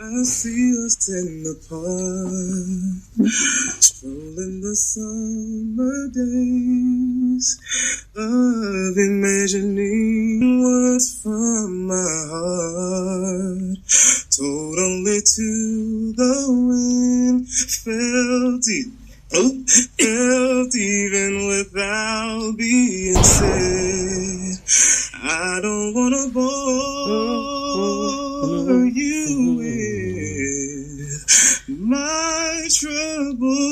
I see us in the park, strolling the summer days, of imagining words from my heart, told only to the wind, felt even without being said. I don't wanna bore you with my troubles,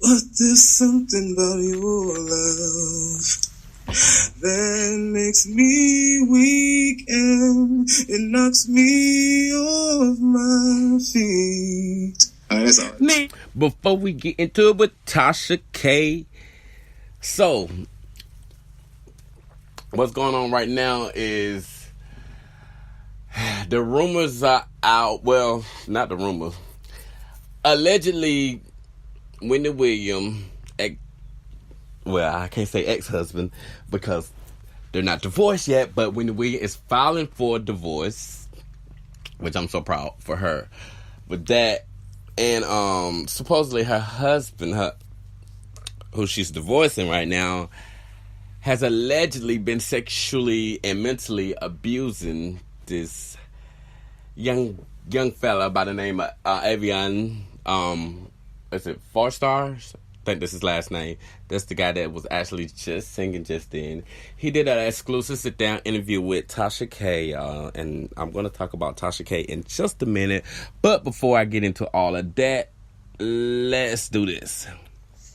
but there's something about your love that makes me weak and it knocks me off my feet. That's all. Man. Before we get into it with Tasha K, so what's going on right now is the rumors are out. Well, not the rumors. Allegedly, Wendy William, I can't say ex-husband because they're not divorced yet, but Wendy William is filing for divorce, which I'm so proud for her. With that, and supposedly her husband, who she's divorcing right now, has allegedly been sexually and mentally abusing this young fella by the name of Aveon, is it Falstar? I think that's his last name. That's the guy that was actually just singing just then. He did an exclusive sit-down interview with Tasha K, and I'm going to talk about Tasha K in just a minute. But before I get into all of that, let's do this.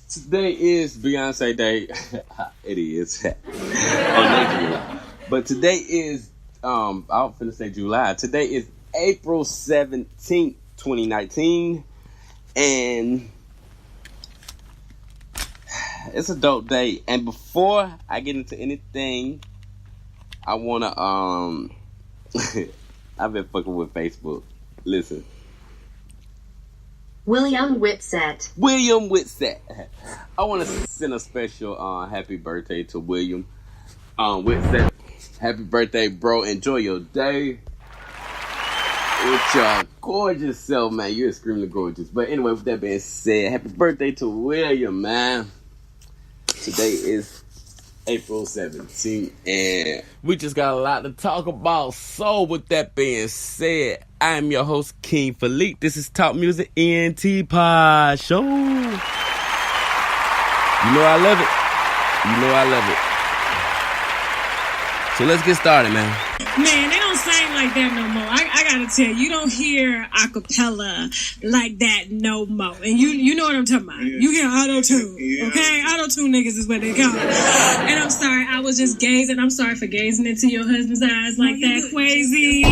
Today is Beyonce Day. It is. But today is, I was finna say July. Today is April 17th, 2019. And it's a dope day. And before I get into anything, I wanna I've been fucking with Facebook. Listen. William Whitset. I want to send a special happy birthday to William Whitset. Happy birthday, bro. Enjoy your day with your gorgeous self, man. You're extremely gorgeous. But anyway, with that being said, happy birthday to William, man. Today is April 17th, and we just got a lot to talk about. So with that being said, I'm your host, King Philippe. This is Talk Music ENT Pod Show. You know I love it. So let's get started, man. Man, they don't sing like that no more. I gotta tell you, you don't hear acapella like that no more. And you know what I'm talking about. You hear auto-tune, okay? Auto-tune niggas is what they call it. And I'm sorry, I was just gazing. I'm sorry for gazing into your husband's eyes like that, Quasi.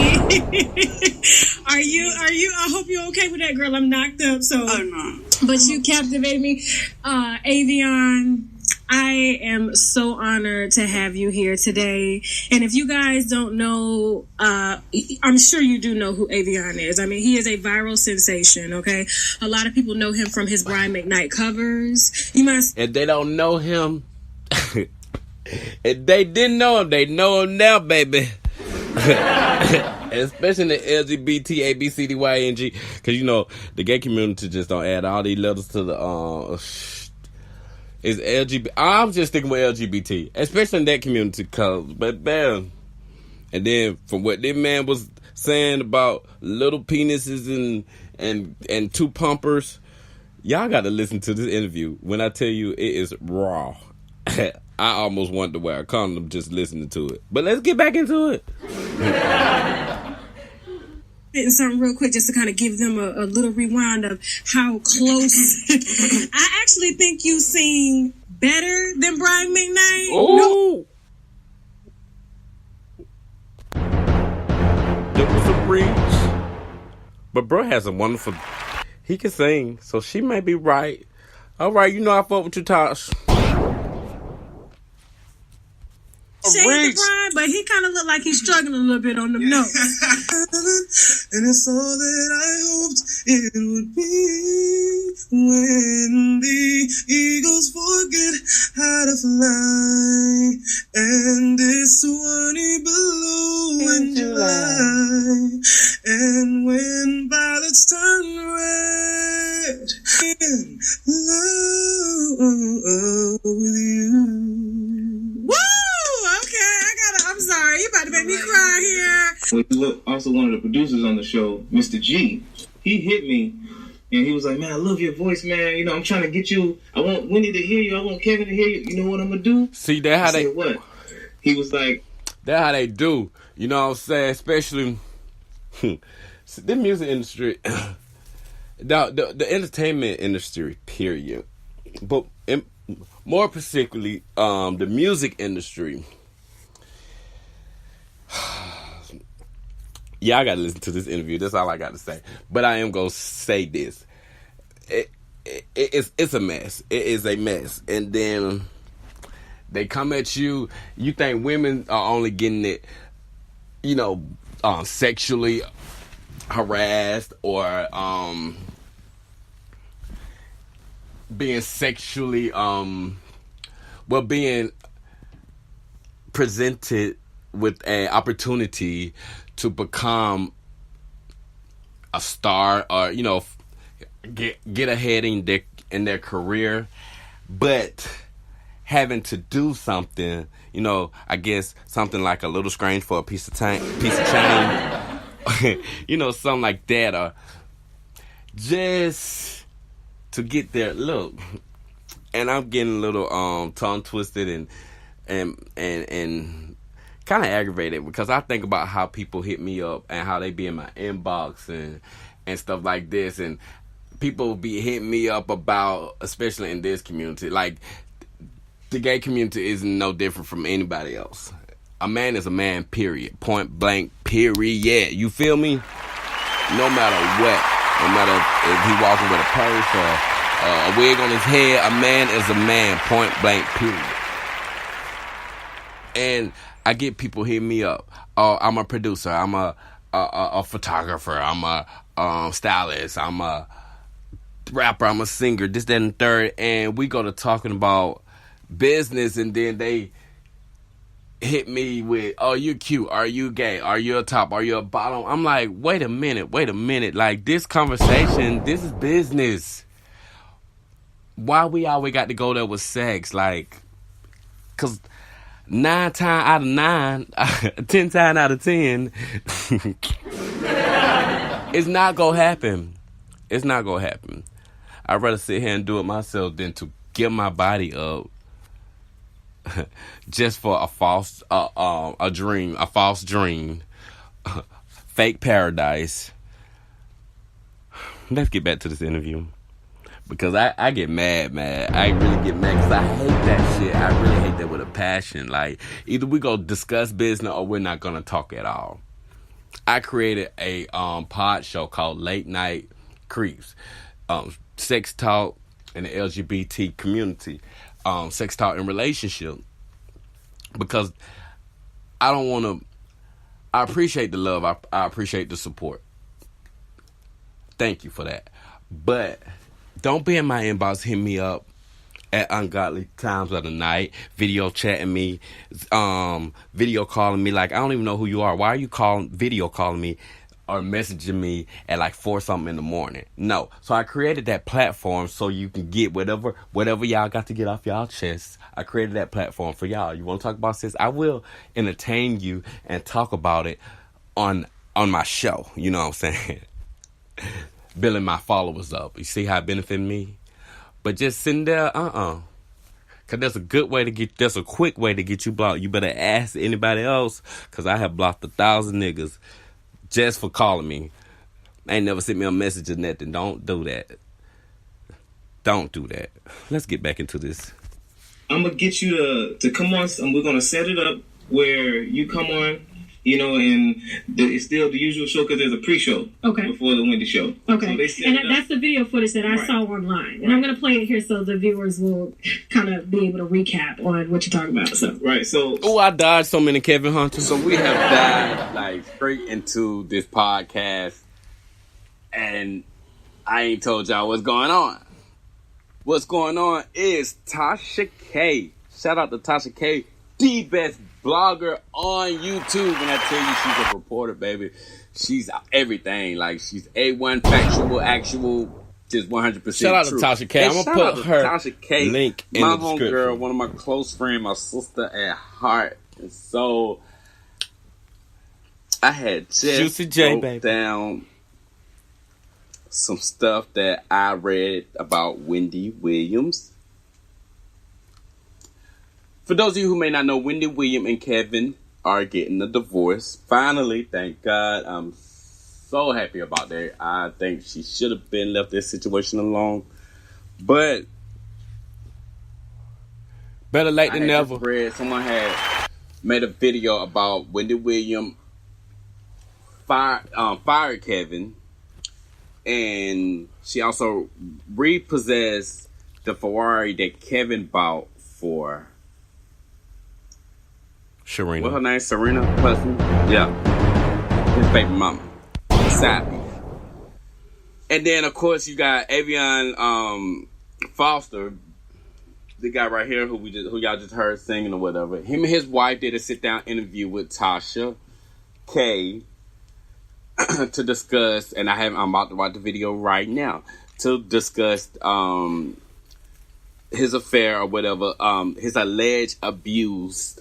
Are you, I hope you're okay with that, girl. I'm knocked up, so. Oh, no. But you captivated me. Aveon, I am so honored to have you here today. And if you guys don't know, I'm sure you do know who Aveon is. I mean, he is a viral sensation, okay? A lot of people know him from his Brian McKnight covers. If they don't know him, if they didn't know him, they know him now, baby. Especially the LGBT, ABCDYNG. Because, you know, the gay community just don't add all these letters to the... Is LGBT. I'm just sticking with LGBT, especially in that community, but bam. And then from what this man was saying about little penises and two pumpers, y'all got to listen to this interview. When I tell you it is raw, I almost wanted to wear a condom just listening to it. But let's get back into it. Something real quick just to kind of give them a little rewind of how close. I actually think you sing better than Brian McKnight. Oh, it was a reach. But bro has a wonderful. He can sing, so she may be right. All right, you know I fuck with you, Tosh. Shade to Brian, but he kind of looked like he's struggling a little bit on them notes. And it's all that I hoped it would be when the eagles forget how to fly and it's sunny below in July. about to make me cry here. Well, also one of the producers on the show, Mr. G, he hit me. And he was like, man, I love your voice, man. You know, I'm trying to get you. I want Wendy to hear you. I want Kevin to hear you. You know what I'm going to do? See, that's how they... said, what? He was like... That's how they do. You know what I'm saying? Especially... the music industry... the entertainment industry, period. But more particularly, the music industry... Yeah, I gotta listen to this interview. That's all I got to say. But I am gonna say this: it's a mess. It is a mess. And then they come at you. You think women are only getting it, you know, sexually harassed or being sexually being presented with an opportunity to become a star or, you know, get ahead in their career, but having to do something, you know, I guess something like a little scratch for a piece of chain, you know, something like that, or just to get their look. And I'm getting a little tongue twisted and kind of aggravated because I think about how people hit me up and how they be in my inbox and stuff like this, and people be hitting me up about, especially in this community, like the gay community isn't no different from anybody else. A man is a man, period. Point blank, period. You feel me? No matter what, no matter if he walking with a purse or a wig on his head, a man is a man, point blank, period. And I get people hitting me up. I'm a producer. I'm a photographer. I'm a stylist. I'm a rapper. I'm a singer. This, that, and the third. And we go to talking about business, and then they hit me with, "Oh, you cute? Are you gay? Are you a top? Are you a bottom?" I'm like, wait a minute. Like, this conversation, this is business. Why we always got to go there with sex? Like, cause 9 times out of 9, 10 times out of 10, it's not gonna happen. It's not gonna happen. I'd rather sit here and do it myself than to give my body up just for a false dream, fake paradise. Let's get back to this interview. Because I get mad. I really get mad because I hate that shit. I really hate that with a passion. Like, either we go discuss business or we're not going to talk at all. I created a pod show called Late Night Creeps. Sex talk in the LGBT community. Sex talk in relationship. Because I don't want to... I appreciate the love. I appreciate the support. Thank you for that. But... don't be in my inbox, hit me up at ungodly times of the night, video chatting me, video calling me. Like, I don't even know who you are. Why are you video calling me or messaging me at like 4 something in the morning? No. So I created that platform so you can get whatever y'all got to get off y'all chest. I created that platform for y'all. You want to talk about sex? I will entertain you and talk about it on my show. You know what I'm saying? Building my followers up. You see how it benefited me? But just sitting there, Cause there's a quick way to get you blocked. You better ask anybody else, cause I have blocked 1,000 niggas just for calling me. I ain't never sent me a message or nothing. Don't do that. Don't do that. Let's get back into this. I'm gonna get you to come on, and we're gonna set it up where you come on. You know, and it's still the usual show because there's a pre-show before the Wendy show. Okay, so and that's the video footage that I saw online. And I'm going to play it here so the viewers will kind of be able to recap on what you're talking about. So I dodged so many Kevin Hunters. So we have dived like straight into this podcast, and I ain't told y'all what's going on. What's going on is Tashak. Shout out to Tashak, the best blogger on YouTube. When I tell you she's a reporter, baby, she's everything. Like, she's A1 factual, actual, just 100% shout out true. to Tasha K. I'm gonna put her link in the description. My homegirl, one of my close friends, my sister at heart and soul. I had just Juicy J, wrote baby. down some stuff that I read about Wendy Williams. For those of you who may not know, Wendy William and Kevin are getting a divorce. Finally, thank God. I'm so happy about that. I think she should have been left this situation alone. But better late than never. Someone had made a video about Wendy William fired Kevin, and she also repossessed the Ferrari that Kevin bought for Sharina. What's her name? Serena Husband? Yeah. His baby mama. Sappy. And then, of course, you got Aveon Falstar, the guy right here who y'all just heard singing or whatever. Him and his wife did a sit-down interview with Tashak to discuss, and I'm about to watch the video right now, to discuss his affair or whatever, his alleged abuse,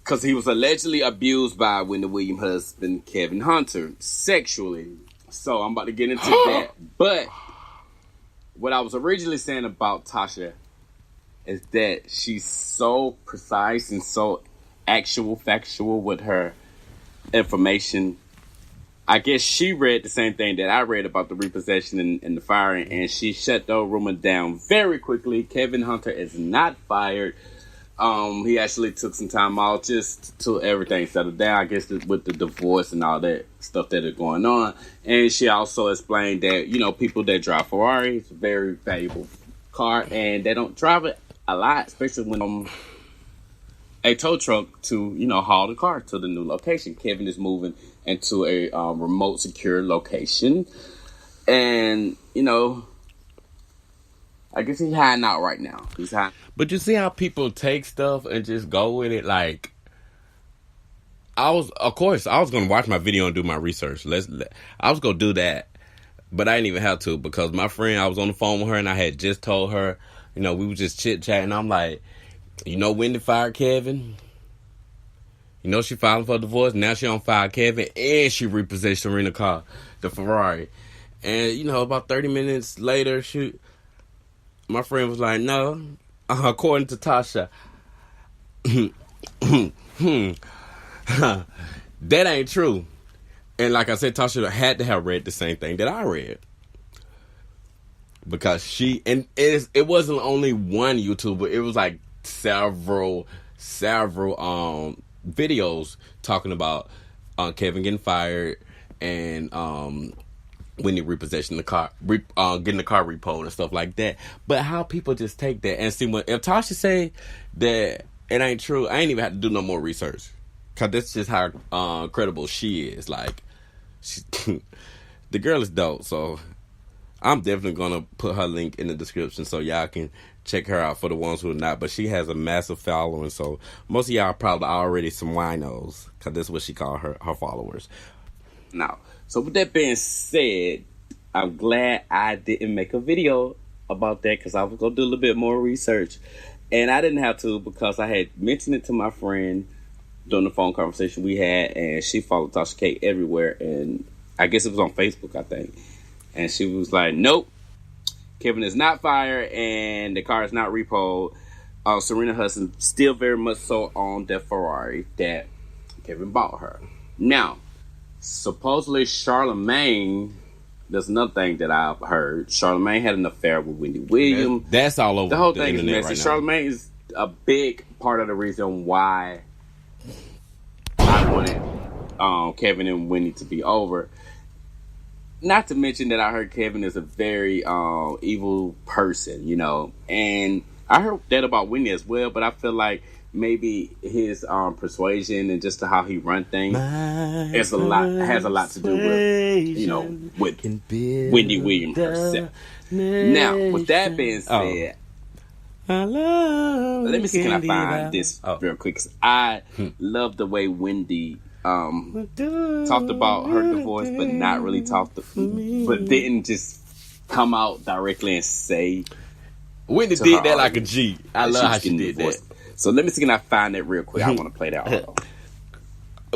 because he was allegedly abused by Wendy Williams husband Kevin Hunter sexually. So I'm about to get into that. But what I was originally saying about Tasha is that she's so precise and so factual with her information. I guess she read the same thing that I read about the repossession and the firing, and she shut the rumor down very quickly. Kevin Hunter is not fired. He actually took some time out just till everything settled down, I guess, with the divorce and all that stuff that is going on. And she also explained that, you know, people that drive Ferrari, it's a very valuable car, and they don't drive it a lot, especially when a tow truck to, you know, haul the car to the new location. Kevin is moving into a remote, secure location, and, you know, I guess he's hiding out right now. He's hiding. But you see how people take stuff and just go with it? Like, I was going to watch my video and do my research. I was going to do that, but I didn't even have to, because my friend, I was on the phone with her and I had just told her, you know, we were just chit-chatting. I'm like, you know, Wendy fired Kevin? You know, she filing for a divorce. Now she on fire Kevin, and she repossessed Serena car, the Ferrari. And, you know, about 30 minutes later, my friend was like, no, according to Tasha, that ain't true. And like I said, Tasha had to have read the same thing that I read. Because it wasn't only one YouTuber, it was like several videos talking about Kevin getting fired and Wendy repossessing the car, getting the car repoed and stuff like that. But how people just take that and see, if Tasha say that it ain't true, I ain't even have to do no more research, cause that's just how credible she is. Like, the girl is dope. So I'm definitely gonna put her link in the description so y'all can check her out for the ones who are not. But she has a massive following, so most of y'all are probably already some winos, cause that's what she called her followers. Now, so with that being said, I'm glad I didn't make a video about that, because I was going to do a little bit more research. And I didn't have to, because I had mentioned it to my friend during the phone conversation we had, and she followed Tasha K everywhere. And I guess it was on Facebook, I think. And she was like, nope, Kevin is not fired and the car is not repoed. Serena Husband still very much so on that Ferrari that Kevin bought her. Now, supposedly Charlamagne, there's another thing that I've heard. Charlamagne had an affair with Wendy Williams. That's all over the whole the thing. internet Is right now. Charlamagne is a big part of the reason why I wanted Kevin and Wendy to be over. Not to mention that I heard Kevin is a very evil person, you know, and I heard that about Wendy as well. But I feel like maybe his persuasion and just how he run things has a lot to do with, you know, with Wendy Williams herself. Now, with that being said, let me see, can I find this real quick? 'Cause I love the way Wendy talked about her divorce, but not really but didn't just come out directly and say. Wendy did that like a G. I love how she did that. So let me see, can I find that real quick? I want to play that.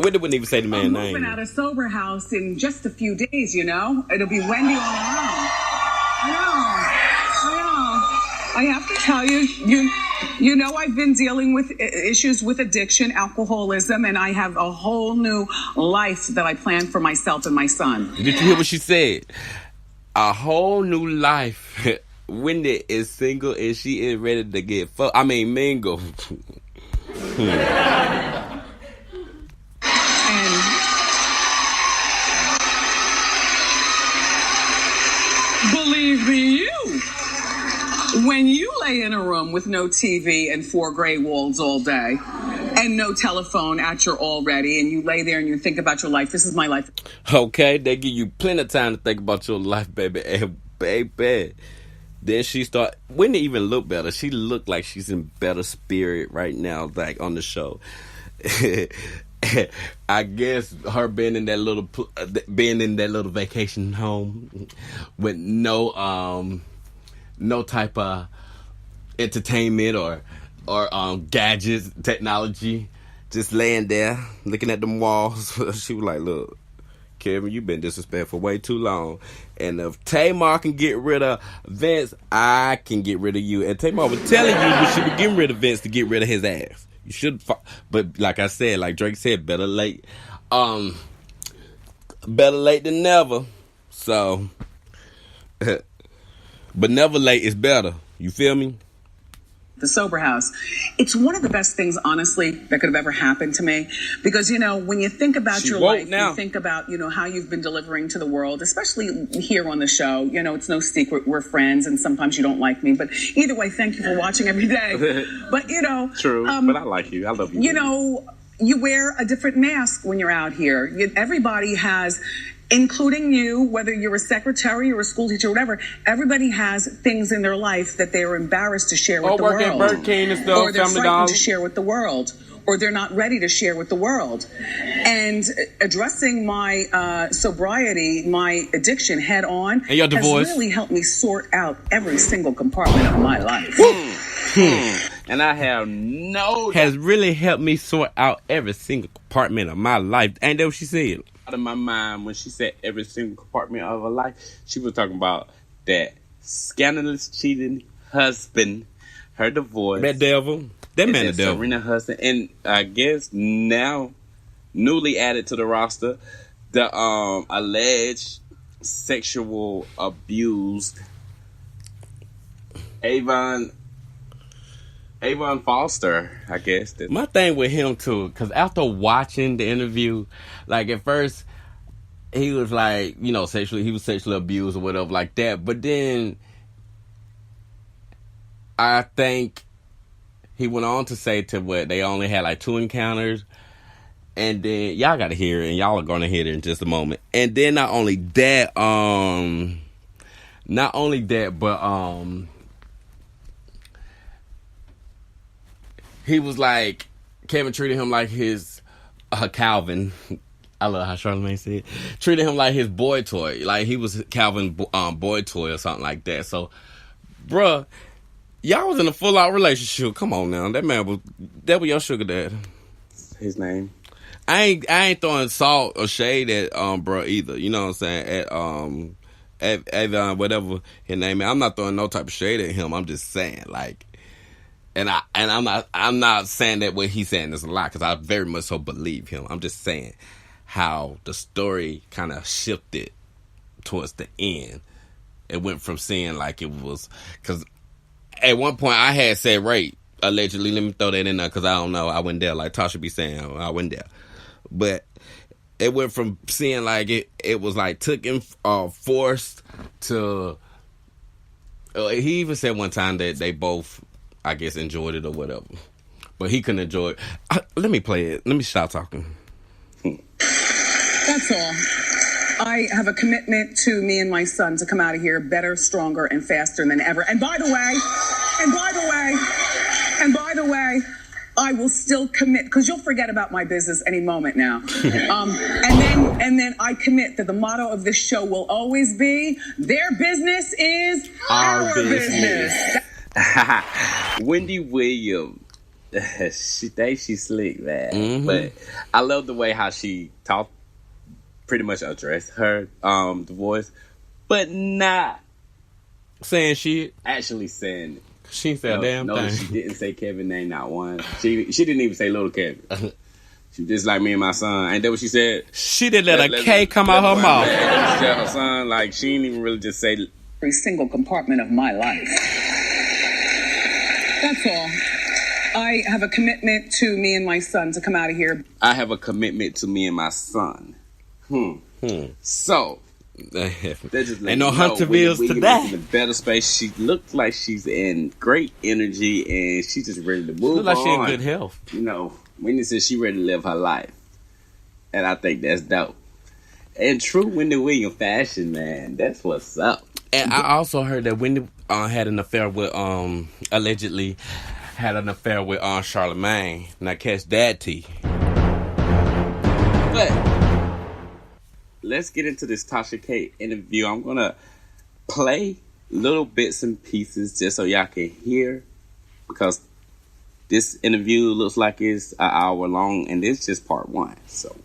Wendy wouldn't even say the man's name. I'm moving out of sober house in just a few days, you know? It'll be Wendy all around. I know. I have to tell you, you know I've been dealing with issues with addiction, alcoholism, and I have a whole new life that I planned for myself and my son. Did you hear what she said? A whole new life. Wendy is single and she is ready to get mingle. Believe me, when you lay in a room with no TV and 4 gray walls all day and no telephone at your already, and you lay there and you think about your life, this is my life. Okay, they give you plenty of time to think about your life, baby. And baby, then she wouldn't even look better. She looked like she's in better spirit right now, like on the show. I guess her being in that little vacation home with no type of entertainment or gadgets, technology, just laying there looking at them walls. She was like, "Look, Kevin, you've been disrespectful way too long. And if Tamar can get rid of Vince, I can get rid of you." And Tamar was telling you we should be getting rid of Vince to get rid of his ass. You should, but like I said, like Drake said, better late than never. So, but never late is better. You feel me? The sober house. It's one of the best things, honestly, that could have ever happened to me. Because, you know, when you think about your life, you think about, you know, how you've been delivering to the world, especially here on the show. You know, it's no secret we're friends and sometimes you don't like me. But either way, thank you for watching every day. But, you know. True, but I like you. I love you. You know, you wear a different mask when you're out here. Everybody has, including you, whether you're a secretary or a school teacher or whatever, everybody has things in their life that they are embarrassed to share with the world. Working at Burger King and stuff, or they're frightened to share with the world. Or they're not ready to share with the world. And addressing my sobriety, my addiction head on, and your divorce has really helped me sort out every single compartment of my life. And I have has really helped me sort out every single compartment of my life. Ain't that what she said? Out of my mind, when she said every single compartment of her life, she was talking about that scandalous, cheating husband, her divorce. That devil. That man, the devil. Serena husband, and I guess now newly added to the roster, the alleged sexual abused Aveon Falstar, I guess. My thing with him too, because after watching the interview, like at first he was like, you know, he was sexually abused or whatever like that, but then I think he went on to say to what they only had like 2 encounters, and then y'all got to hear it, and y'all are gonna hear it in just a moment. And then not only that, but he was like, Kevin treated him like his Calvin. I love how Charlamagne said, treated him like his boy toy, like he was Calvin boy toy or something like that. So, bruh, y'all was in a full-out relationship. Come on now. That was your sugar dad. His name. I ain't throwing salt or shade at bro either. You know what I'm saying? At Aveon, whatever his name is. I'm not throwing no type of shade at him. I'm just saying, like, and I'm not saying that what he's saying is a lie, because I very much so believe him. I'm just saying how the story kind of shifted towards the end. It went from seeing like it was, because at one point I had said rape, allegedly. Let me throw that in there, because I don't know. I wasn't there. Like Tasha be saying, I wasn't there. But it went from seeing like it was like taken, forced to. He even said one time that they both, I guess, enjoyed it or whatever, but he couldn't enjoy it. Let me play it. Let me stop talking. That's all. I have a commitment to me and my son to come out of here better, stronger, and faster than ever. And by the way, I will still commit, because you'll forget about my business any moment now. And then I commit that the motto of this show will always be, their business is our business. Wendy Williams. She thinks she's slick, man. But I love the way how she talked, pretty much addressed her divorce, but not saying shit. Actually saying it. She said a damn thing. No, she didn't say Kevin name, not one. She didn't even say little Kevin. She just like me and my son. Ain't that what she said? She didn't let a K come out her mouth. She said her son, like, she didn't even really just say every single compartment of my life. That's all. I have a commitment to me and my son to come out of here. I have a commitment to me and my son. So, ain't no Huntervilles today. In a better space. She looks like she's in great energy and she's just ready to move on. Looks like she's in good health. You know, Wendy says she ready to live her life. And I think that's dope. And true Wendy William fashion, man. That's what's up. And I also heard that Wendy had an affair with, allegedly had an affair with Charlemagne. Now catch that tea. But let's get into this Tasha K interview. I'm going to play little bits and pieces just so y'all can hear, because this interview looks like it's an hour long and it's just part one. So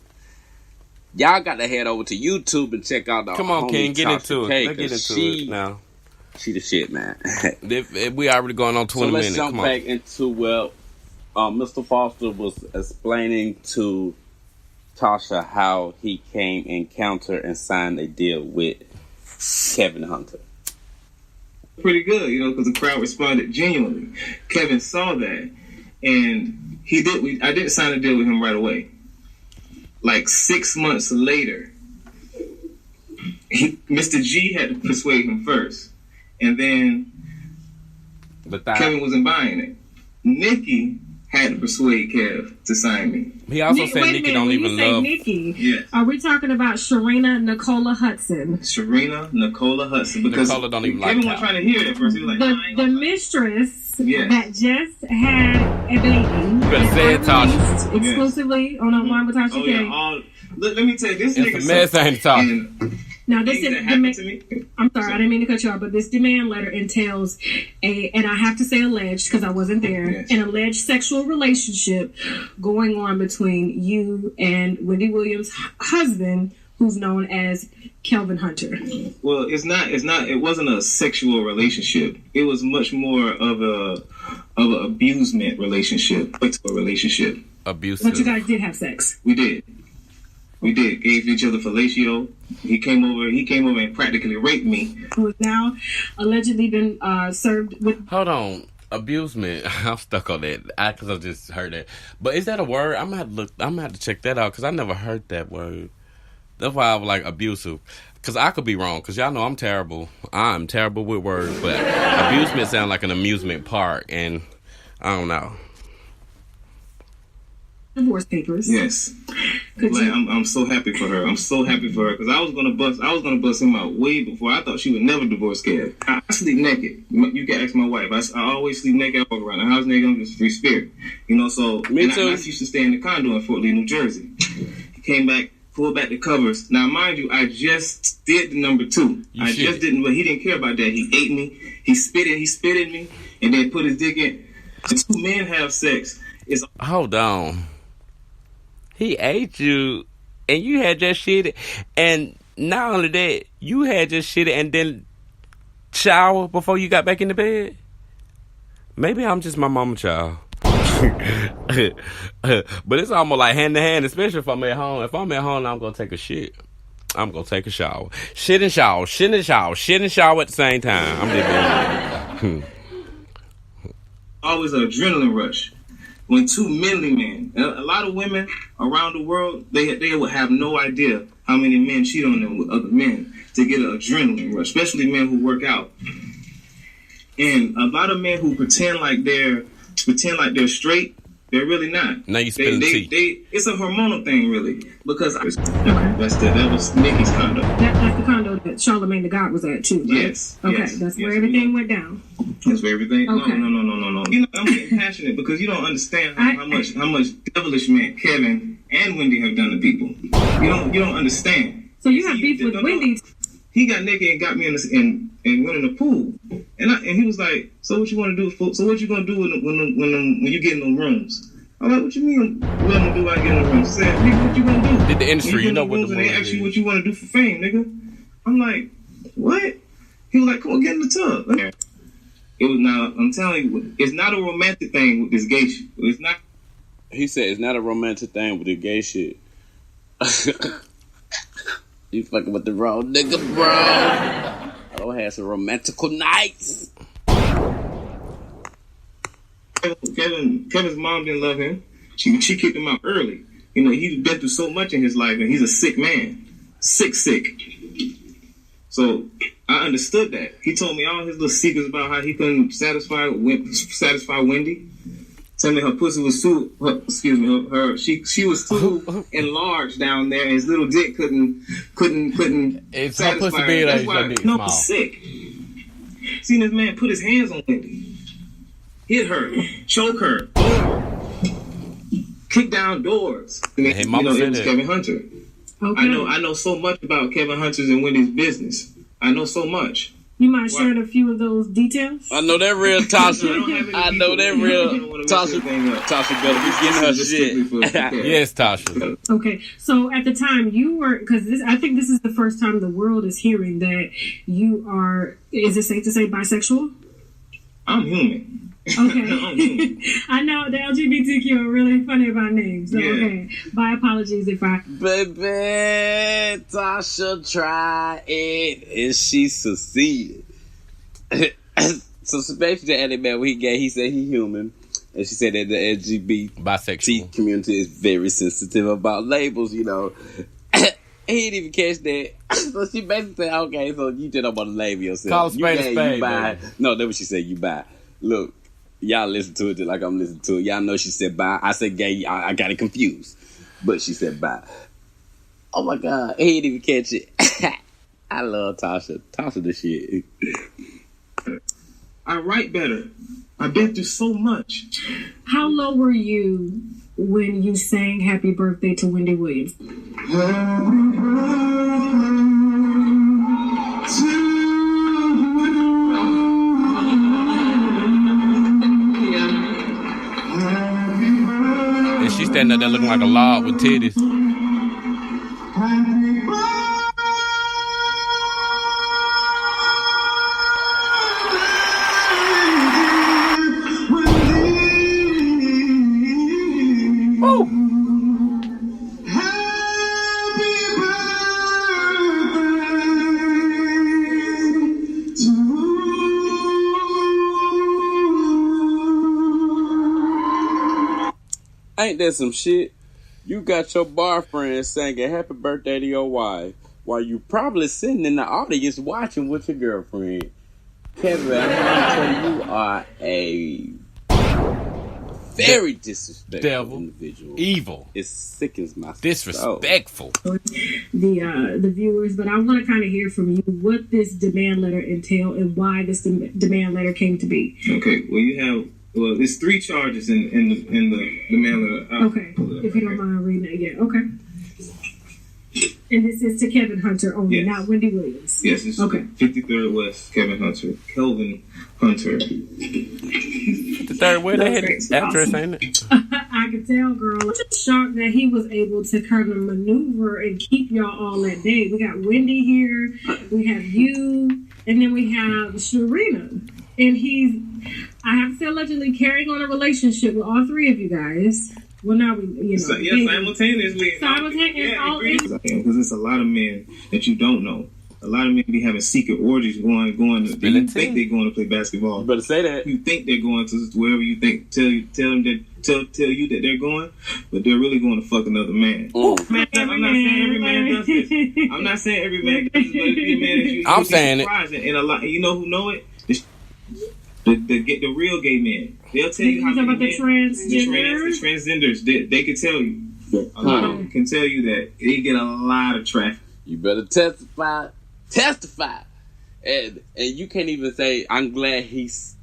y'all got to head over to YouTube and check out the Come on, King, get into K, it. Let's get into it now. She the shit, man. We already going on 20 minutes. So let's jump back into, Mr. Falstar was explaining to Tasha how he came, encountered, and signed a deal with Kevin Hunter. Pretty good, because the crowd responded genuinely. Kevin saw that, and he did. I didn't sign a deal with him right away. Like 6 months later, Mr. G had to persuade him first, and then Kevin wasn't buying it. Nikki had to persuade Kev to sign me. He also said Nikki don't even love. Nikki, yes. Are we talking about Sharina Nicola Hudson? Sharina Nicola Hudson. Because Nicola don't even Kevin was trying to hear it at first. He was like, the mistress that just had a baby. You better say it, Tasha. Exclusively on Unwind with Tasha K. Let me tell you, this it's nigga. A mess ain't Tasha. Now this is I'm sorry, I didn't mean to cut you off, but this demand letter entails and I have to say alleged because I wasn't there, an alleged sexual relationship going on between you and Wendy Williams' husband, who's known as Kelvin Hunter. Well, it wasn't a sexual relationship. It was much more of an abusement relationship. Abusive. But you guys did have sex. We did. Gave each other fellatio. He came over and practically raped me. Who has now allegedly been served with... Hold on. Abusement. I'm stuck on that because I just heard that. But is that a word? I'm gonna have to check that out because I never heard that word. That's why I was like abusive. Because I could be wrong. Because y'all know I'm terrible. I'm terrible with words. But abusement sounds like an amusement park. And I don't know. Divorce papers. Yes. I'm so happy for her. I'm so happy for her because I was gonna bust him out way before. I thought she would never divorce Kev. I sleep naked. You can ask my wife. I always sleep naked. I walk around the house naked. I'm just free spirit. So Me too. I used to stay in the condo in Fort Lee, New Jersey. He came back, pulled back the covers. Now, mind you, I just did the number 2. Just didn't. But he didn't care about that. He ate me. He spit in me, and then put his dick in. The 2 men have sex. Hold on. He ate you, and you had just shit, and not only that, you had just shit and then shower before you got back in the bed. Maybe I'm just my mama child. But it's almost like hand to hand, especially if I'm at home. If I'm at home, I'm gonna take a shit. I'm gonna take a shower. Shit and shower, shit and shower, shit and shower at the same time. I'm just always an adrenaline rush. When 2 manly men, a lot of women around the world, they would have no idea how many men cheat on them with other men to get an adrenaline rush, especially men who work out. And a lot of men who pretend like they're straight, they're really not. Now you spilling tea. It's a hormonal thing, really, because that was Nikki's condo. That's the condo that Charlemagne the God was at too, right? Yes. Okay, yes, that's where everything went down. That's where everything. Okay. No. I'm getting passionate because you don't understand how much devilish man Kevin and Wendy have done to people. You don't understand. So you have beef with Wendy. he got naked and got me and went in the pool. And he was like, so what you want to do? So what you gonna do when you get in those rooms? I'm like, what you mean? What I'm gonna do when I get in the rooms? He said, nigga, what you gonna do? Did the industry, you know what the and they ask you what you want to do for fame, nigga. I'm like, what? He was like, come on, get in the tub. It was not. I'm telling you, it's not a romantic thing with this gay shit. It's not. He said it's not a romantic thing with the gay shit. You fucking with the wrong nigga, bro. I don't have some romantical nights. Kevin's mom didn't love him. She kicked him out early. You know, he's been through so much in his life, and he's a sick man. Sick. So I understood that. He told me all his little secrets about how he couldn't satisfy Wendy. Tell me her pussy was too. She was too enlarged down there, and his little dick couldn't it's satisfy her pussy her. big. That's why Dick no, small. sick. Seen this man put his hands on Wendy, hit her, choke her, kick down doors. Hey, It was that. Kevin Hunter. Okay. I know so much about Kevin Hunter's and Wendy's business. I know so much. You mind sharing a few of those details? I know that real Tasha. I know that real Tasha. Tasha better be getting her shit. Yes, Tasha. Okay, so at the time you were, because I think this is the first time the world is hearing that you are, is it safe to say bisexual? I'm human. Okay. I know the LGBTQ are really funny about names. So, okay. My apologies if I... Baby, Tasha tried it and she succeeded. So basically, the man when he said he human. And she said that the LGBT Bisexual community is very sensitive about labels, you know. He didn't even catch that. So she basically said, okay, so you just don't want to label yourself. Call a spade a spade, buy. No, that's what she said, you buy. Look, y'all listen to it just like I'm listening to it. Y'all know she said bye. I said gay. I got it confused. But she said bye. Oh my God. He didn't even catch it. I love Tasha. Tasha the shit. I write better. I've been through so much. How low were you when you sang Happy Birthday to Wendy Williams? And she's standing up there looking like a log with titties. Ain't that some shit? You got your boyfriend singing happy birthday to your wife while you probably sitting in the audience watching with your girlfriend. Kevin, I'm gonna tell you, you are a very disrespectful individual. Evil. It sickens my disrespectful. soul. The viewers, but I want to kind of hear from you what this demand letter entailed and why this demand letter came to be. Okay, there's 3 charges in the demand letter. Okay, if you don't mind reading it again. Okay. And this is to Kevin Hunter only, not Wendy Williams. Yes, it's okay. 53rd West, Kevin Hunter. Kelvin Hunter. 53rd, where they had the address, ain't it? I can tell, girl. I'm just shocked that he was able to kind of maneuver and keep y'all all that day. We got Wendy here, we have you, and then we have Sharina. And he's, I have to say, allegedly carrying on a relationship with all 3 of you guys. Well, now we, simultaneously. Because it's a lot of men that you don't know. A lot of men be having secret orgies going. They think they're going to play basketball. You better say that. You think they're going to wherever you think. Tell you that they're going, but they're really going to fuck another man. Man, I'm not saying every man does this. I'm not saying every man does this, but if you're a man that you, I'm saying it. And a lot, you know who know it? The real gay men. They'll tell you how about the transgenders. The transgenders. They can tell you. A lot of them can tell you that they get a lot of traffic. You better testify, and you can't even say. I'm glad he said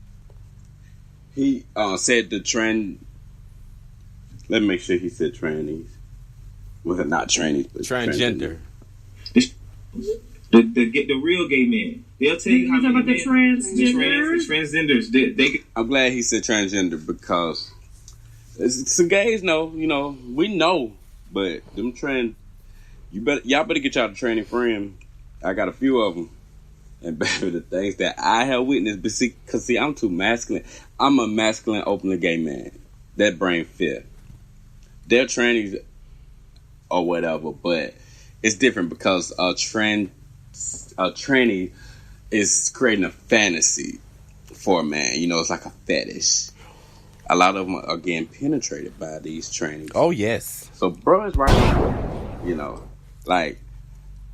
the trend. Let me make sure he said trannies. Well, not trannies, but transgender. The real gay men. They'll tell you how about the transgenders. The transgenders. They. I'm glad he said transgender because some gays know, you know, we know, but them y'all better get y'all the training friend. I got a few of them, and baby, the things that I have witnessed, because I'm too masculine. I'm a masculine, openly gay man. That brain fear. They're trannies or whatever, but it's different because a tranny is creating a fantasy for a man. You know, it's like a fetish. A lot of them are getting penetrated by these trannies. Oh, yes. So, bro is right. You know, like,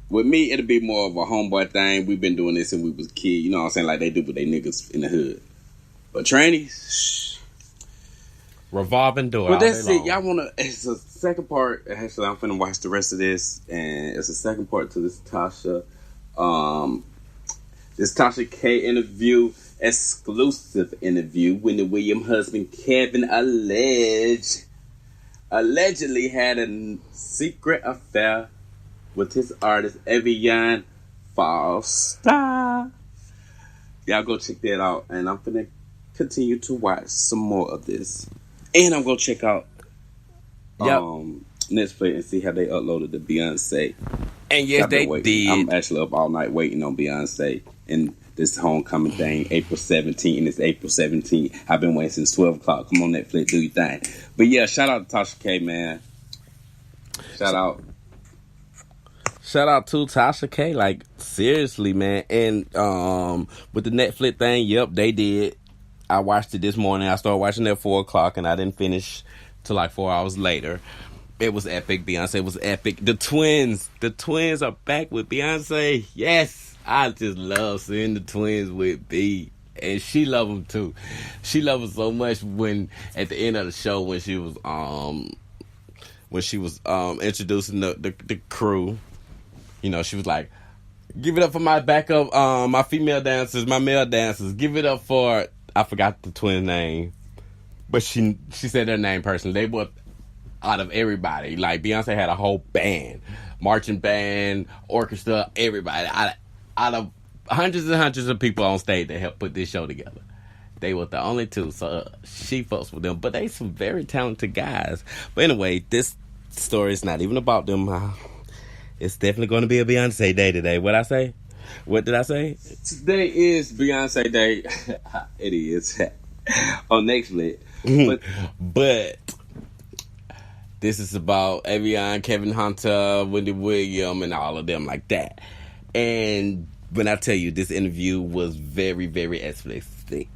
with me, it'll be more of a homeboy thing. We've been doing this since we was kids. You know what I'm saying? Like they do with they niggas in the hood. But trannies... Revolving door. But that's it. Y'all wanna... It's a second part. Actually, I'm finna watch the rest of this. And it's a second part to this Tasha. This Tasha K interview. Exclusive interview. Wendy Williams Husband Kevin allegedly had a secret affair with his artist Aveon Falstar. Y'all go check that out. And I'm finna continue to watch some more of this. And I'm gonna check out Netflix and see how they uploaded the Beyonce. And yes, they did. I'm actually up all night waiting on Beyonce and this homecoming thing, April 17th, and it's April 17th. I've been waiting since 12 o'clock. Come on, Netflix, do your thing. But yeah, shout out to Tasha K, man. Shout out to Tasha K. Like, seriously, man. And with the Netflix thing, yep, they did. I watched it this morning. I started watching it at 4 o'clock, and I didn't finish till like 4 hours later. It was epic. Beyonce was epic. The twins are back with Beyonce. Yes, I just love seeing the twins with B, and she love them too. She loved them so much when at the end of the show when she was introducing the crew. You know, she was like, "Give it up for my backup, my female dancers, my male dancers. Give it up for." I forgot the twin name, but she said their name personally. They were out of everybody. Like Beyonce had a whole band, marching band, orchestra, everybody. Out of hundreds and hundreds of people on stage that helped put this show together. They were the only two, so she fucks with them. But they some very talented guys. But anyway, this story is not even about them. It's definitely going to be a Beyonce day today. What did I say? Today is Beyonce Day. It is. On Netflix. But this is about Aveon, Kevin Hunter, Wendy William, and all of them like that. And when I tell you, this interview was very, very explicit.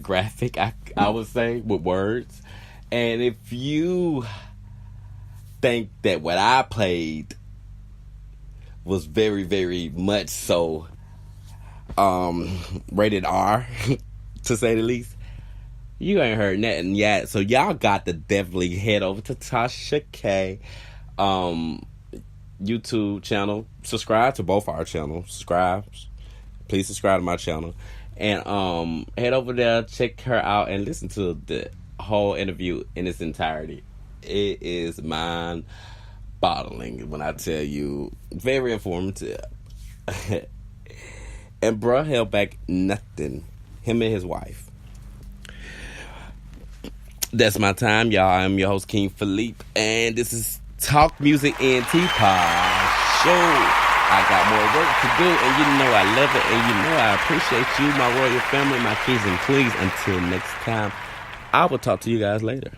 Graphic, I would say, with words. And if you think that what I played was very, very much so rated R, to say the least, you ain't heard nothing yet. So y'all got to definitely head over to Tasha K YouTube channel. Subscribe to both our channels. Please subscribe to my channel. And head over there, check her out, and listen to the whole interview in its entirety. It is mind-boggling when I tell you. Very informative. And bruh held back nothing. Him and his wife. That's my time, y'all. I'm your host, King Philippe, and this is Talk Music and Teapot Show. I got more work to do, and you know I love it, and you know I appreciate you, my royal family, my kings and queens. Until next time, I will talk to you guys later.